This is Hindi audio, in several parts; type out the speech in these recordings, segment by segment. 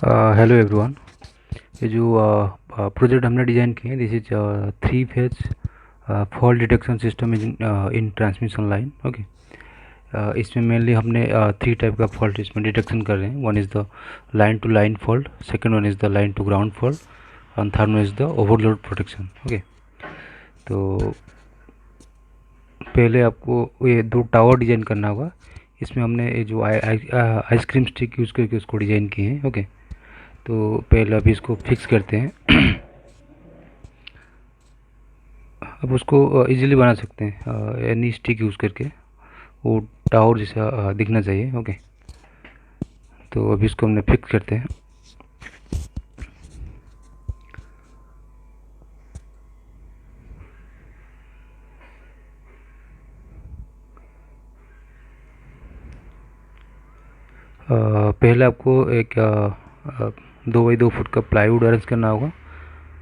Hello everyone. ये जो प्रोजेक्ट हमने डिज़ाइन किए हैं, this is 3 phase fault detection system in transmission line. Okay, इसमें मेनली हमने 3 टाइप का फॉल्ट इसमें डिटेक्शन कर रहे हैं। One is the line to line fault, second one is the line to ground fault, and third one is the overload protection. Okay, तो पहले आपको ये 2 टावर डिज़ाइन करना होगा। इसमें हमने ये जो आइसक्रीम स्टिक यूज़ करके उसको डिज़ाइन किए हैं। ओके, तो पहले अभी इसको फिक्स करते हैं। अब उसको इजीली बना सकते हैं एनी स्टिक यूज़ करके, वो टावर जैसा दिखना चाहिए। ओके, तो अभी इसको हमने फिक्स करते हैं। पहले आपको एक 2 बाई 2 फुट का प्लाईवुड अरेंज करना होगा।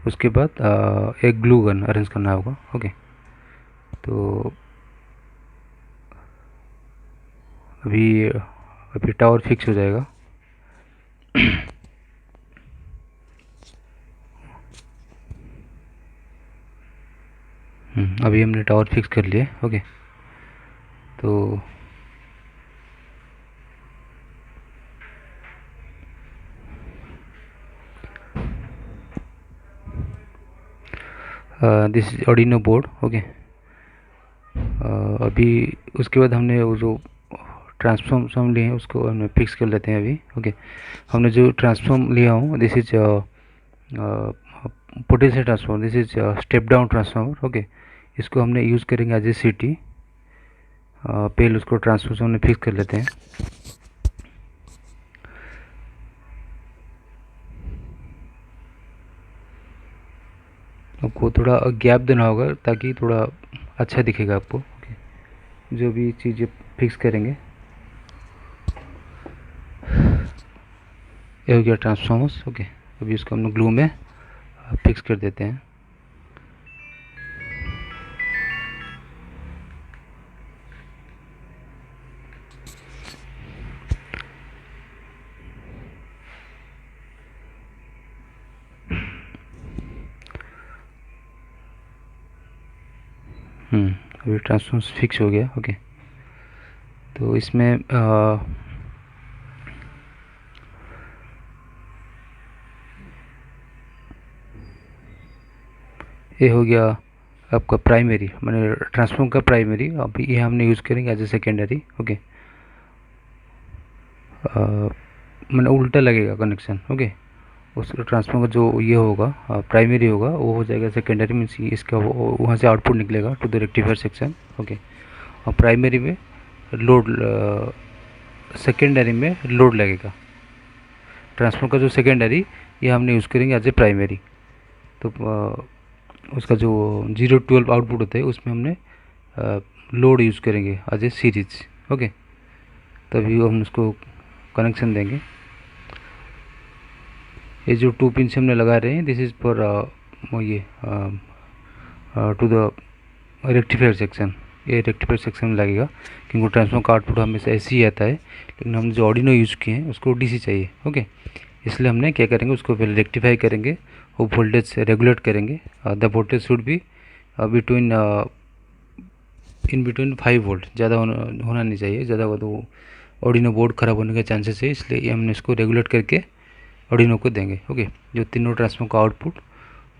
उसके बाद एक ग्लू गन अरेंज करना होगा। ओके, तो अभी अभी टावर फिक्स हो जाएगा। अभी हमने टावर फिक्स कर लिया। ओके, तो this is Arduino board. Okay, अभी उसके बाद हमने वो जो ट्रांसफॉर्म लिए हैं उसको हमने फिक्स कर लेते हैं अभी। ओके, हमने जो ट्रांसफॉर्म लिया हूँ, this is potential transformer, this is step down transformer. Okay, इसको हमने यूज़ करेंगे एज ए सिटी। पहले उसको ट्रांसफॉर्मर हमने फिक्स कर लेते हैं। आपको थोड़ा गैप देना होगा ताकि थोड़ा अच्छा दिखेगा आपको। ओके, जो भी चीज़ें फिक्स करेंगे। ये हो गया ट्रांसफॉर्मर्स। ओके, अभी इसको हम ग्लू में फिक्स कर देते हैं। अभी ट्रांसफॉर्मर्स फिक्स हो गया। ओके, तो इसमें ये हो गया आपका प्राइमरी, मैंने ट्रांसफॉर्म का प्राइमरी। अभी ये हमने यूज़ करेंगे एज ए सेकेंडरी। ओके, मैंने उल्टा लगेगा कनेक्शन। ओके, उस ट्रांसफॉर्म का जो ये होगा प्राइमरी होगा वो हो जाएगा सेकेंडरी, मीन्स इसका वहाँ से आउटपुट निकलेगा to the rectifier section. Okay, और प्राइमरी में लोड, सेकेंडरी में लोड लगेगा। ट्रांसफॉर्म का जो सेकेंडरी ये हमने यूज़ करेंगे एज ए प्राइमरी। तो उसका जो 012 आउटपुट होता है उसमें हमने लोड यूज़ करेंगे एज ए सीरीज। ओके, तभी हम उसको कनेक्शन देंगे। ये जो 2 पिन से हमने लगा रहे हैं, दिस इज़ फॉर ये टू द रेक्टिफायर सेक्शन। ये रेक्टिफायर सेक्शन में लगेगा क्योंकि ट्रांसफॉर्मर का आउटपुट हमेशा ऐसे ही आता है, लेकिन हम जो ऑर्डिनो यूज़ किए हैं उसको डीसी चाहिए। ओके, इसलिए हमने क्या करेंगे, उसको पहले रेक्टिफाई करेंगे और वोल्टेज रेगुलेट करेंगे। The voltage should be between in between 5 volt, ज़्यादा होना नहीं चाहिए। ज़्यादा हो तो ऑर्डिनो बोर्ड ख़राब होने के चांसेस है, इसलिए हमने इसको रेगुलेट करके ऑर्डिनो को देंगे। ओके, जो तीनों ट्रांसफॉर्मर का आउटपुट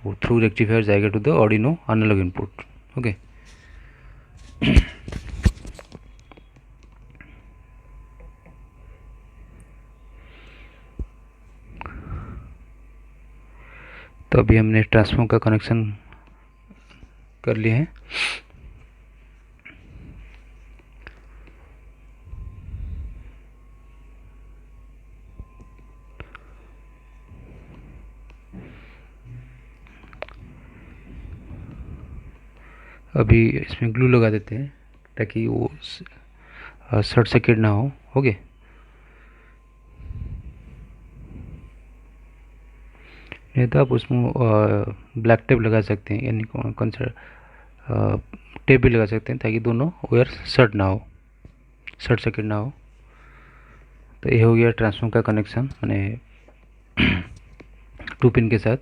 वो थ्रू रेक्टिफायर जाएगा to the Arduino analog input. Okay, तो अभी हमने ट्रांसफॉर्मर का कनेक्शन कर लिए हैं। अभी इसमें ग्लू लगा देते हैं ताकि वो शॉर्ट सर्किट ना हो। ओके, नहीं तो आप उसमें ब्लैक टेप लगा सकते हैं, यानी कौन सा टेप भी लगा सकते हैं ताकि दोनों वायर शॉर्ट ना हो, शॉर्ट सर्किट ना हो। तो ये हो गया ट्रांसफॉर्मर का कनेक्शन, मैंने 2 पिन के साथ।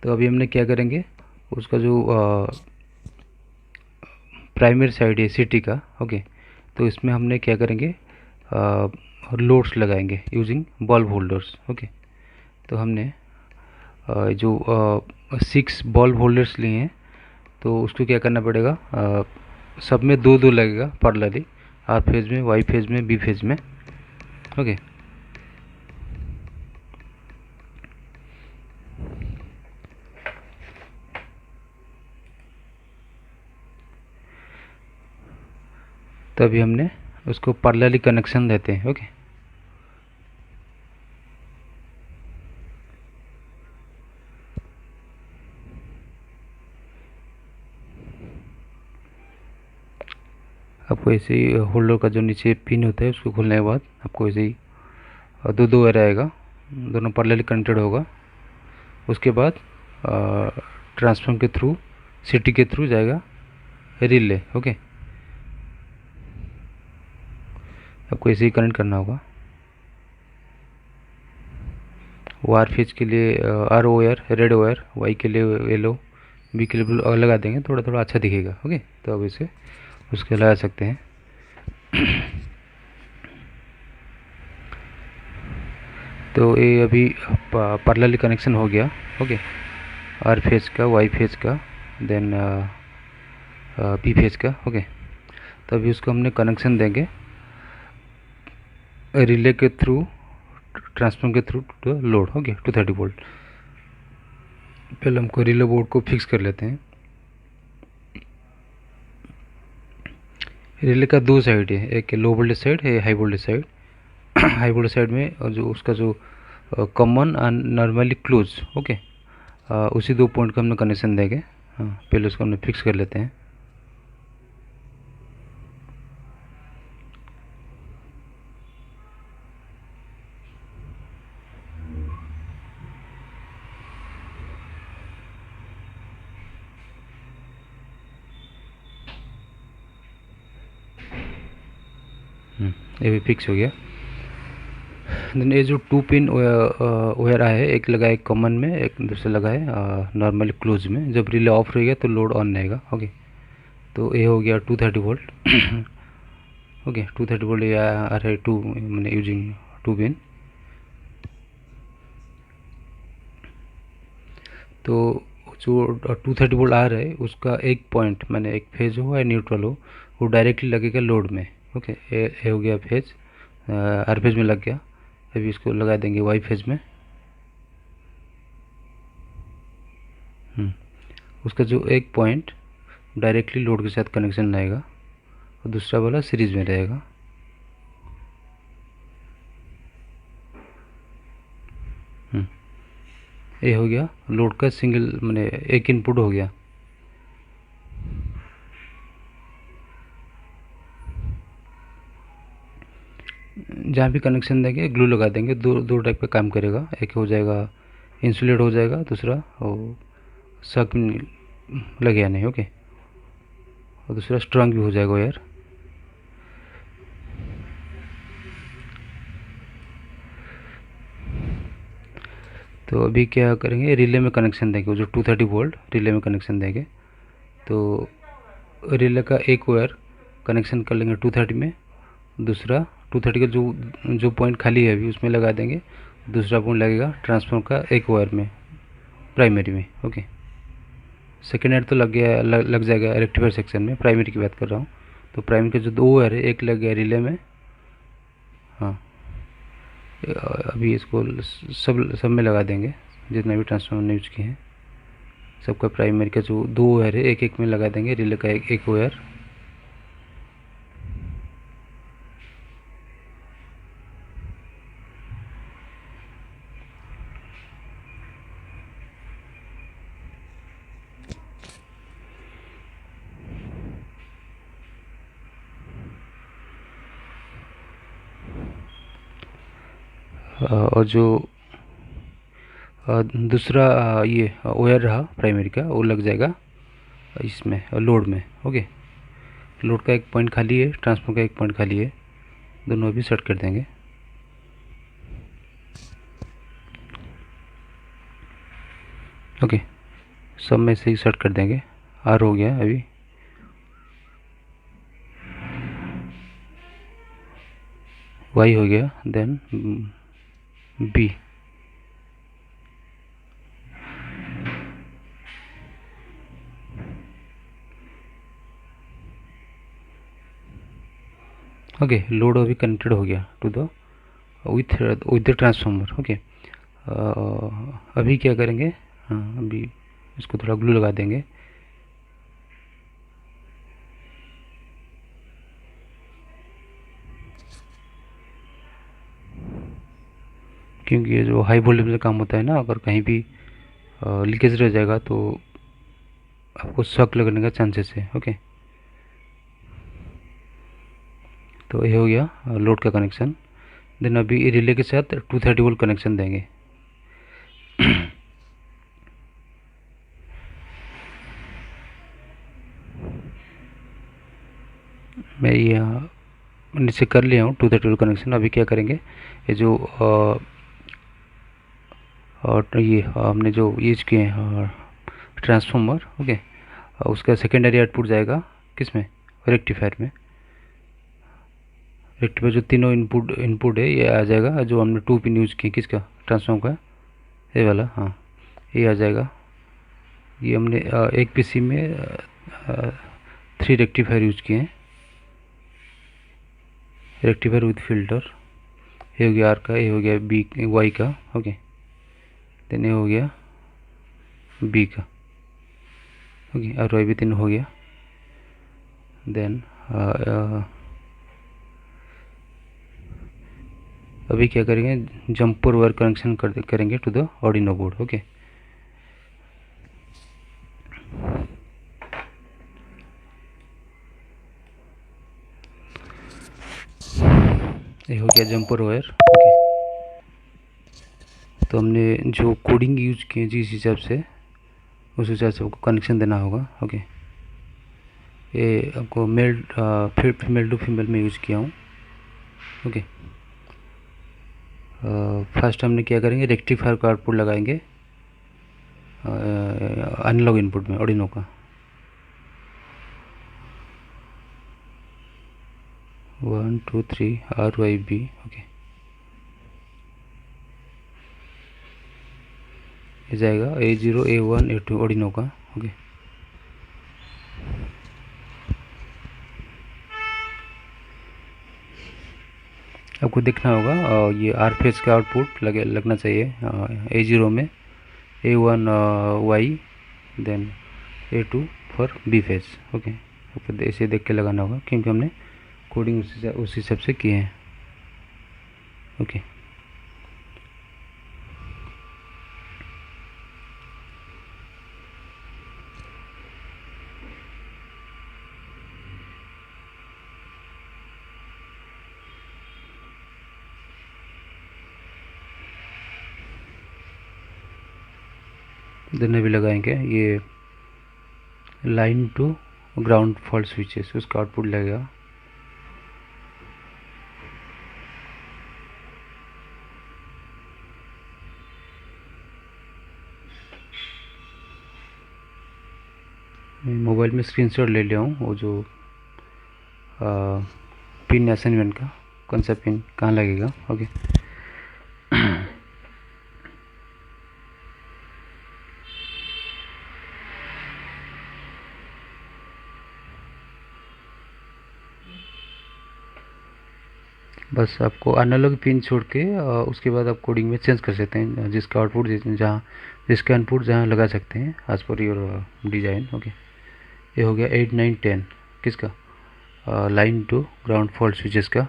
तो अभी हमने क्या करेंगे, उसका जो प्राइमरी साइड है सिटी का, ओके, तो इसमें हमने क्या करेंगे, लोड्स लगाएंगे यूजिंग बल्ब होल्डर्स। ओके, तो हमने जो 6 बल्ब होल्डर्स लिए हैं, तो उसको क्या करना पड़ेगा, सब में दो दो लगेगा पैरेलली, आर फेज में, वाई फेज में, बी फेज में। ओके, तो अभी हमने उसको पैरेलली कनेक्शन देते हैं। ओके, आपको ऐसे ही होल्डर का जो नीचे पिन होता है उसको खोलने के बाद आपको ऐसे ही दो दो वायर आएगा, दोनों पैरेलली कनेक्टेड होगा। उसके बाद ट्रांसफॉर्म के थ्रू, सिटी के थ्रू जाएगा रिले। ओके, आपको ऐसे ही कनेक्ट करना होगा। वार फेज के लिए R wire red wire, Y के लिए येलो, बी के लिए ब्लू लगा देंगे, थोड़ा थोड़ा अच्छा दिखेगा। ओके, तो अब इसे उसके लगा सकते हैं। तो ये अभी पैरेलली कनेक्शन हो गया। ओके, आर फेज का, वाई फेज का, देन बी फेज का। ओके, तो अभी उसको हमने कनेक्शन देंगे रिले के थ्रू, ट्रांसफॉर्म के through to load. Okay, 230 volt. पहले हमको रिले बोर्ड को फिक्स कर लेते हैं। रिले का दो साइड है, एक लो वोल्टेज साइड है, high voltage side. High voltage side में और जो उसका जो common and normally close, okay, उसी दो पॉइंट का हमने कनेक्शन देंगे। हाँ, पहले उसको हमने फिक्स कर लेते हैं। ये भी फिक्स हो गया। देन ये जो 2 पिन वायर आया है, एक लगा है कॉमन में, एक दूसरा लगा है नॉर्मली क्लोज में। जब रिले ऑफ रहेगा तो लोड ऑन रहेगा। ओके, तो ये हो गया 230 वोल्ट। ओके, 230 वोल्ट ये आ रहा है, टू मैंने यूजिंग 2 पिन। तो जो 230 वोल्ट आ रहा है उसका एक पॉइंट, मैंने एक फेज हो या न्यूट्रल हो, वो डायरेक्टली लगेगा लोड में। ओके, ये हो गया फेज, आर फेज में लग गया। अभी इसको लगा देंगे वाई फेज में। उसका जो एक पॉइंट डायरेक्टली लोड के साथ कनेक्शन रहेगा और दूसरा वाला सीरीज में रहेगा। ये हो गया लोड का सिंगल, मैंने एक इनपुट हो गया। जहाँ भी कनेक्शन देंगे ग्लू लगा देंगे। दो दो टाइप का काम करेगा, एक हो जाएगा इंसुलेट हो जाएगा, दूसरा और सक लगे नहीं। ओके, और दूसरा स्ट्रांग भी हो जाएगा यार। तो अभी क्या करेंगे, रिले में कनेक्शन देंगे, जो 230 वोल्ट रिले में कनेक्शन देंगे। तो रिले का एक वायर कनेक्शन कर लेंगे 230 में, दूसरा 230 का जो पॉइंट खाली है अभी उसमें लगा देंगे, दूसरा पॉइंट लगेगा ट्रांसफॉर्मर का एक वायर में, प्राइमरी में। ओके, सेकेंड एड तो लग गया, लग जाएगा रेक्टिफायर सेक्शन में। प्राइमरी की बात कर रहा हूँ। तो प्राइमरी का जो दो वायर है, एक लग गया रिले में। हाँ, अभी इसको सब में लगा देंगे, जितना भी ट्रांसफार्मर यूज किए हैं सबका प्राइमरी का जो दो वायर है एक एक में लगा देंगे, रिले का एक वायर। और जो दूसरा ये वायर रहा प्राइमरी का, वो लग जाएगा इसमें लोड में। ओके, लोड का एक पॉइंट खाली है, ट्रांसफार्मर का एक पॉइंट खाली है, दोनों अभी सेट कर देंगे। ओके, सब में से ही सेट कर देंगे। आर हो गया अभी, वाई हो गया, देन बी, ओके। लोड अभी कनेक्टेड हो गया to the with the transformer. Okay, अभी क्या करेंगे, हाँ अभी इसको थोड़ा ग्लू लगा देंगे। क्योंकि ये जो हाई वोल्टेज में काम होता है ना, अगर कहीं भी लीकेज रह जाएगा तो आपको शॉक लगने का चांसेस है। ओके, तो ये हो गया लोड का कनेक्शन। देन अभी रिले के साथ 230 वोल्ट कनेक्शन देंगे। मैं यहाँ नीचे कर लिया हूँ 230 वोल्ट कनेक्शन। अभी क्या करेंगे, ये जो और ये हमने जो यूज किए हैं ट्रांसफार्मर, ओके, उसका सेकेंडरी आउटपुट जाएगा किस में, रेक्टिफायर में। रेक्टिफायर जो तीनों इनपुट है ये आ जाएगा, जो हमने 2 पिन यूज किए किसका, ट्रांसफार्मर का, ये वाला, हाँ ये आ जाएगा। ये हमने एक पीसी में 3 रेक्टिफायर यूज किए हैं, रेक्टिफायर विथ फिल्टर। ये हो गया आर का, ये हो गया बी वाई का, ओके। देन ये हो गया बी का, ओके, और वाई भी 3 हो गया। देन अभी क्या करेंगे, जंपर वायर कनेक्शन करेंगे to the Arduino board. Okay, ये हो गया जंपर वायर। ओके, तो हमने जो कोडिंग यूज की है जिस हिसाब से, उस हिसाब से आपको कनेक्शन देना होगा। ओके, ये आपको मेल फीमेल टू फीमेल में यूज़ किया हूँ। ओके, फर्स्ट हमने क्या करेंगे, रेक्टिफायर का आउटपुट लगाएंगे एनालॉग इनपुट में ऑर्डिनो का। 1 2 3 आर वाई बी। ओके, ये जाएगा A0 A1 A2 ऑर्डिनो का। ओके, आपको देखना होगा ये आर फेज का आउटपुट लगना चाहिए A0 में, A1 Y, then A2 for B phase. Okay, आपको ऐसे देख के लगाना होगा क्योंकि हमने कोडिंग उस हिसाब से किए हैं। ओके, देन भी लगाएंगे ये line to ground fault switches, उसका आउटपुट लगेगा। मैं मोबाइल में स्क्रीनशॉट ले लिया हूँ, वो जो पिन असाइनमेंट का, कौन सा पिन कहाँ लगेगा। ओके, बस आपको एनालॉग पिन छोड़ के उसके बाद आप कोडिंग में चेंज कर सकते हैं, जिसका आउटपुट जहाँ, जिसका इनपुट जहाँ लगा सकते हैं as per your design. Okay, ये हो गया 8 9 10 किसका, line to ground fault switches का।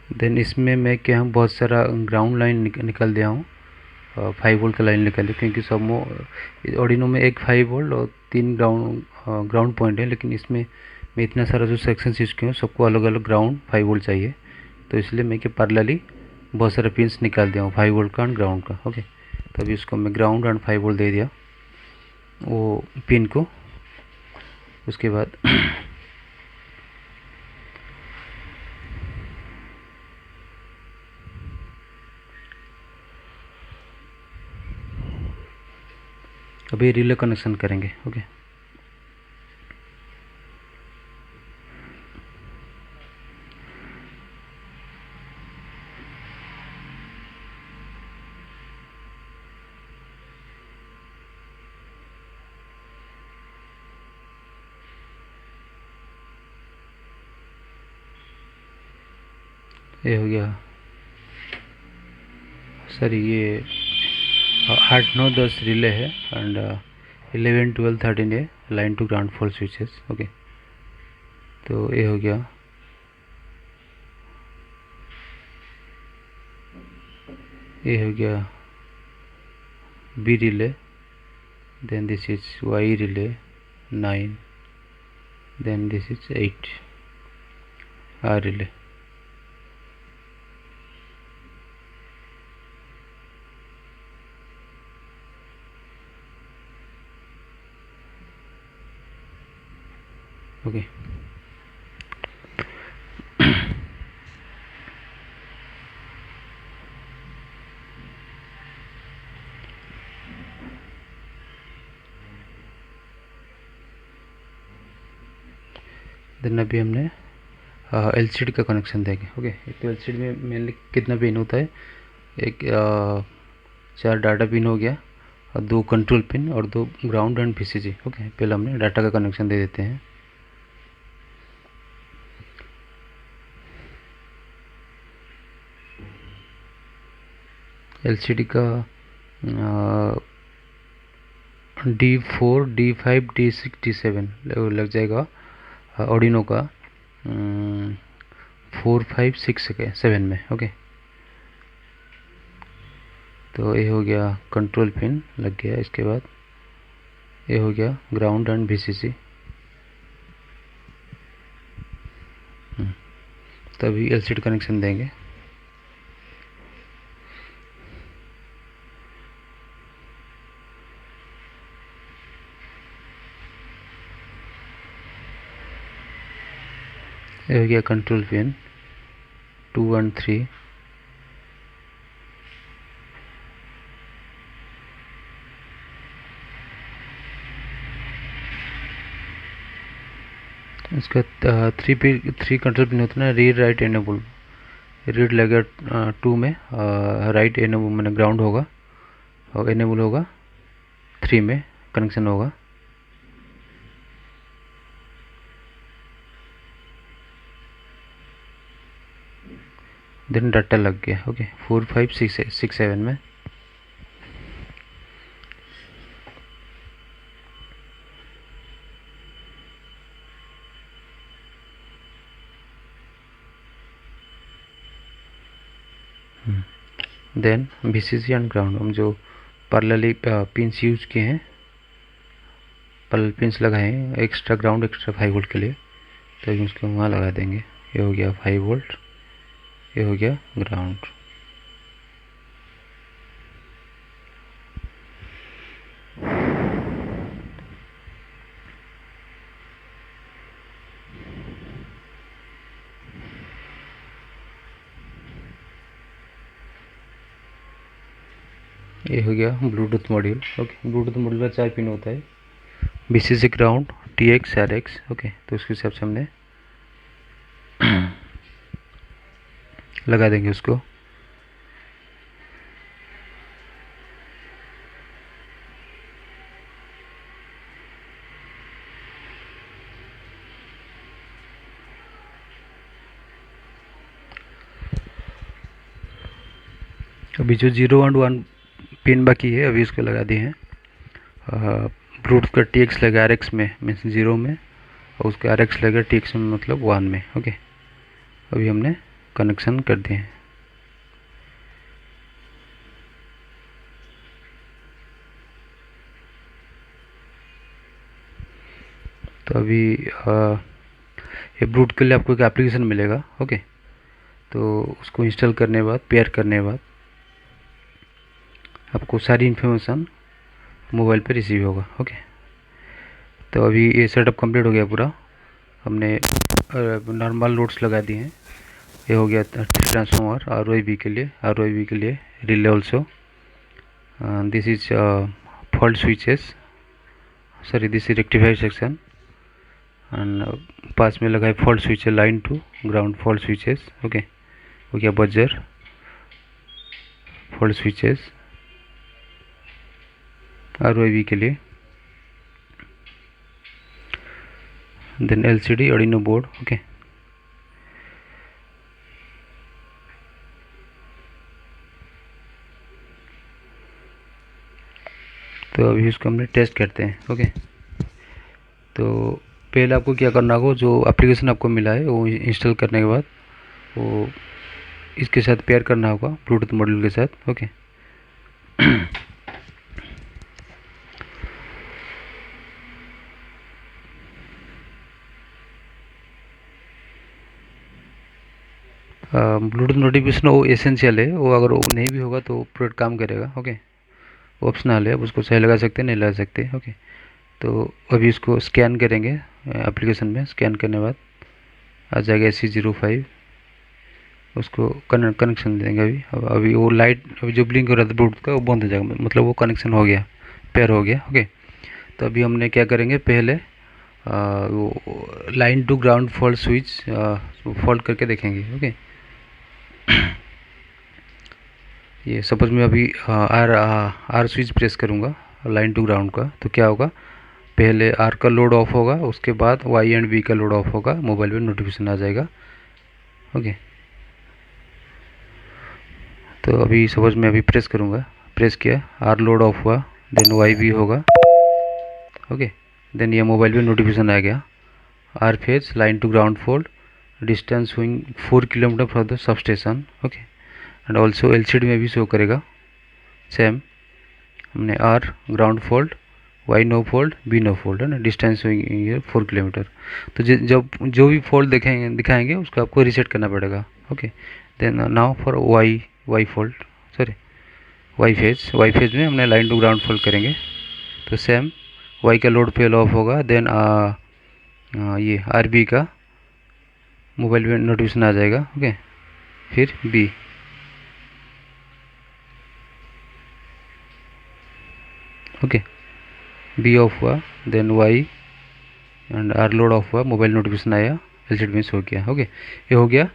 देन इसमें मैं क्या हूँ, बहुत सारा ग्राउंड लाइन निकल दिया हूँ, 5 वोल्ट का लाइन निकाल दिया, क्योंकि सब ऑर्डिनो में एक 5 वोल्ट और 3 ग्राउंड पॉइंट है, लेकिन इसमें मैं इतना सारा जो सेक्शन यूज़ किया हूँ सबको अलग अलग ग्राउंड 5 वोल्ट चाहिए, तो इसलिए मैं क्या पैरेलली बहुत सारे पिंस निकाल दिया हूँ 5 वोल्ट का एंड ग्राउंड का। ओके, तभी उसको मैं ग्राउंड एंड 5 वोल्ट दे दिया वो पिन को। उसके बाद अभी रिले कनेक्शन करेंगे। ओके, ये हो गया सर। ये 8 9 10 रिले है एंड 11 12 13 है line to ground fault switches. Okay, तो ये हो गया। ये हो गया B relay, then this is Y relay 9, then this is 8 R relay. Okay, then अभी हमने एलसीडी का कनेक्शन देंगे। ओके, एक तो एलसीडी में मेनली कितना पिन होता है, एक 4 डाटा पिन हो गया और 2 कंट्रोल पिन और 2 ग्राउंड एंड वीसीजी। ओके, पहले हमने डाटा का कनेक्शन दे देते हैं। एलसीडी का D4 D5 D6 D7 लग जाएगा। ऑर्डिनो का 4 5 6 7 में। ओके, तो ये हो गया कंट्रोल पिन लग गया। इसके बाद ये हो गया ग्राउंड एंड वीसीसी। तभी एलसीडी कनेक्शन देंगे। ये हो गया कंट्रोल पिन 2 1 3। इसका 3 कंट्रोल पिन होता है ना, रीड राइट एनेबल। रीड लगेगा 2 में, राइट एनेबल मैंने ग्राउंड होगा और एनेबल होगा 3 में कनेक्शन होगा। देन डाटा लग गया। ओके, 4 5 6 7 में। देन वीसीसी एंड ग्राउंड, हम जो पैरेलली पिंस यूज किए हैं, पैरेलल पिंस लगाए हैं एक्स्ट्रा ग्राउंड एक्स्ट्रा 5 वोल्ट के लिए, तो उसको वहाँ लगा देंगे। ये हो गया 5 वोल्ट, ये हो गया ग्राउंड। ये हो गया Bluetooth module. Okay, Bluetooth module का 4 पिन होता है, VCC ground TX RX। Okay, तो उसके हिसाब से हमने लगा देंगे उसको। अभी जो 0 और 1 पिन बाकी है अभी उसको लगा दिए हैं। ब्लूटूथ का TX लगा RX में मीन्स 0 में, और उसका RX लगा TX में मतलब 1 में। ओके, अभी हमने कनेक्शन कर दिए हैं। तो अभी ये ब्लूटूथ के लिए आपको एक एप्लीकेशन मिलेगा। ओके, तो उसको इंस्टॉल करने के बाद, पेयर करने के बाद आपको सारी इन्फॉर्मेशन मोबाइल पे रिसीव होगा। ओके, तो अभी ये सेटअप कंप्लीट हो गया पूरा। हमने नॉर्मल लोड्स लगा दिए हैं। ये हो गया ट्रांसफार्मर ROIB के लिए, ROIB के लिए relay also. This is fault switches sorry this is rectifier section and पास में लगा है फॉल्ट स्विच है line to ground fault switches. Okay, हो गया बजर फॉल्ट स्विचेस ROIV के लिए। देन LCD Arduino बोर्ड। ओके, तो अभी इसको हमने टेस्ट करते हैं। ओके, तो पहले आपको क्या करना होगा, जो एप्लीकेशन आपको मिला है वो इंस्टॉल करने के बाद वो इसके साथ पेयर करना होगा ब्लूटूथ मॉड्यूल के साथ। ओके, ब्लूटूथ नोटिफिकेशन वो एसेंशियल है, वो अगर वो नहीं भी होगा तो प्रोडक्ट काम करेगा। ओके, ऑप्शनल है, आप उसको सही लगा सकते हैं नहीं लगा सकते। ओके, तो अभी इसको स्कैन करेंगे एप्लीकेशन में। स्कैन करने के बाद आ जाएगा AC05, उसको कनेक्शन देंगे। अभी वो लाइट अभी जो ब्लिंक हो रहा था ब्लूटूथ का वो बंद हो जाएगा, मतलब वो कनेक्शन हो गया, पेयर हो गया। ओके, तो अभी हमने क्या करेंगे, पहले वो line to ground fault switch fault करके देखेंगे। ओके, ये सपोज मैं अभी आर स्विच प्रेस करूँगा लाइन टू ग्राउंड का, तो क्या होगा, पहले आर का लोड ऑफ होगा, उसके बाद वाई एंड बी का लोड ऑफ होगा, मोबाइल में नोटिफिकेशन आ जाएगा। ओके, तो अभी सपोज मैं अभी प्रेस करूँगा, प्रेस किया, आर लोड ऑफ हुआ, देन वाई बी होगा। ओके, देन ये मोबाइल में नोटिफिकेशन आ गया, R phase line to ground fault distance showing 4 kilometre from the substation. Okay, and also LCD में भी शो करेगा सेम, हमने R ground fault, Y no fault, B no fault है ना, डिस्टेंस हुई 4 किलोमीटर। तो जब जो भी फॉल्ट दिखाएंगे उसको आपको रीसेट करना पड़ेगा। Okay, then now for Y fault, sorry Y phase में हमने लाइन टू ग्राउंड फॉल्ट करेंगे, तो सेम वाई का लोड फेल ऑफ होगा, देन ये RB का मोबाइल में नोटिफिकेशन आ जाएगा। ओके, फिर बी, ओके बी ऑफ हुआ, then Y and R load off हुआ, मोबाइल नोटिफिकेशन आया, LCD में हो गया। ओके, ये हो गया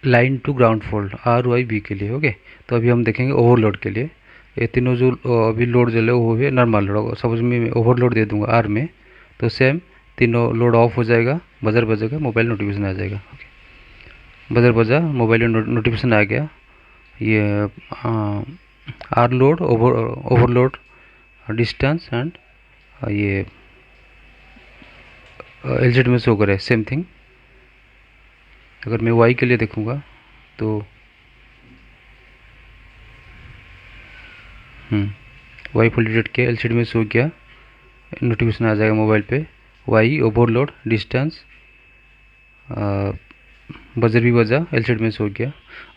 line to ground fault ROIV के लिए। ओके, तो अभी हम देखेंगे ओवरलोड के लिए। ये तीनों जो अभी लोड जो है वो है नॉर्मल लोड, सपोज मैं ओवरलोड दे दूंगा आर में, तो सेम तीनों लोड ऑफ हो जाएगा, बजर बजेगा, मोबाइल नोटिफिकेशन आ जाएगा। ओके, बजर बजा, मोबाइल में नोटिफिकेशन आ गया, ये R load overload distance and ये LCD में शो करे सेम थिंग। अगर मैं वाई के लिए देखूँगा तो वाई फुल डिटेक्ट किया, LCD में शो किया, नोटिफिकेशन आ जाएगा मोबाइल पे, वाई ओवरलोड डिस्टेंस, बजर भी बजा, LCD में शो किया।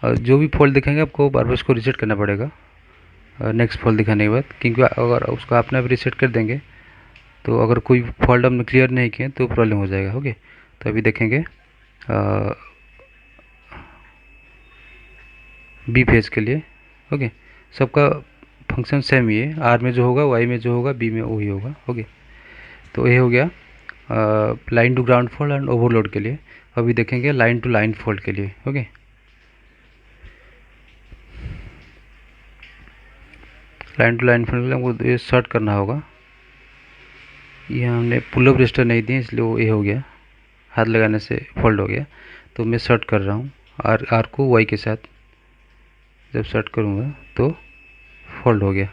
और जो भी फॉल्ट दिखाएंगे आपको बार बार उसको रीसेट करना पड़ेगा नेक्स्ट फॉल्ट दिखाने के बाद, क्योंकि अगर उसको आपने भी रीसेट कर देंगे तो अगर कोई फॉल्ट हमने क्लियर नहीं किए तो प्रॉब्लम हो जाएगा। ओके, तो अभी देखेंगे बी फेज के लिए। ओके, सबका फंक्शन सेम ही है, आर में जो होगा वाई में जो होगा बी में वही होगा। ओके, तो ये हो गया line to ground fault and overload के लिए। अभी देखेंगे लाइन टू लाइन फॉल्ट के लिए। Okay, line to line fault के लिए हमको ये सर्ट करना होगा, ये हमने पुल अप रजिस्टर नहीं दिए इसलिए वो ये हो गया, हाथ लगाने से फॉल्ट हो गया। तो मैं सर्ट कर रहा हूँ आर को वाई के साथ, जब सर्ट करूँगा तो फॉल्ट हो गया,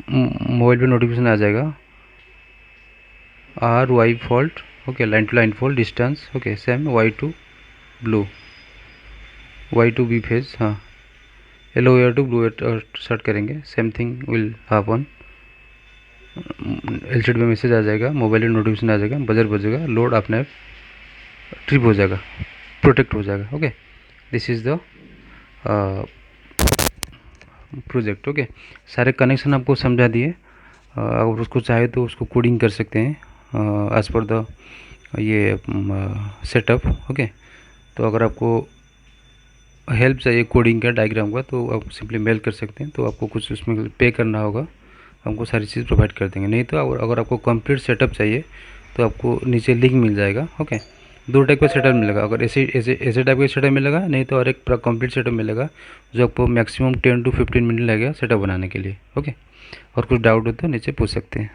मोबाइल पे नोटिफिकेशन आ जाएगा RY fault. Okay, line to line fault distance. Okay, same Y to blue, Y to B phase, हाँ yellow R to blue R short करेंगे, same thing will happen. LCD में मैसेज आ जाएगा, मोबाइल में नोटिफिकेशन आ जाएगा, बजर बजेगा, लोड अपने ट्रिप हो जाएगा, प्रोटेक्ट हो जाएगा। Okay, this is the project. Okay, सारे कनेक्शन आपको समझा दिए, अगर उसको चाहे तो उसको कोडिंग कर सकते हैं एज पर द ये सेटअप। ओके, तो अगर आपको हेल्प चाहिए कोडिंग का डायग्राम का तो आप सिंपली मेल कर सकते हैं, तो आपको कुछ उसमें पे करना होगा हमको सारी चीज़ प्रोवाइड कर देंगे। नहीं तो अगर आपको कंप्लीट सेटअप चाहिए तो आपको नीचे लिंक मिल जाएगा। ओके, दो टाइप का सेटअप मिलेगा, अगर ऐसे टाइप का सेटअप मिलेगा, नहीं तो और एक पूरा कंप्लीट सेटअप मिलेगा जो आपको मैक्सिमम 10 to 15 मिनट लगेगा सेटअप बनाने के लिए। ओके, और कुछ डाउट हो तो नीचे पूछ सकते हैं।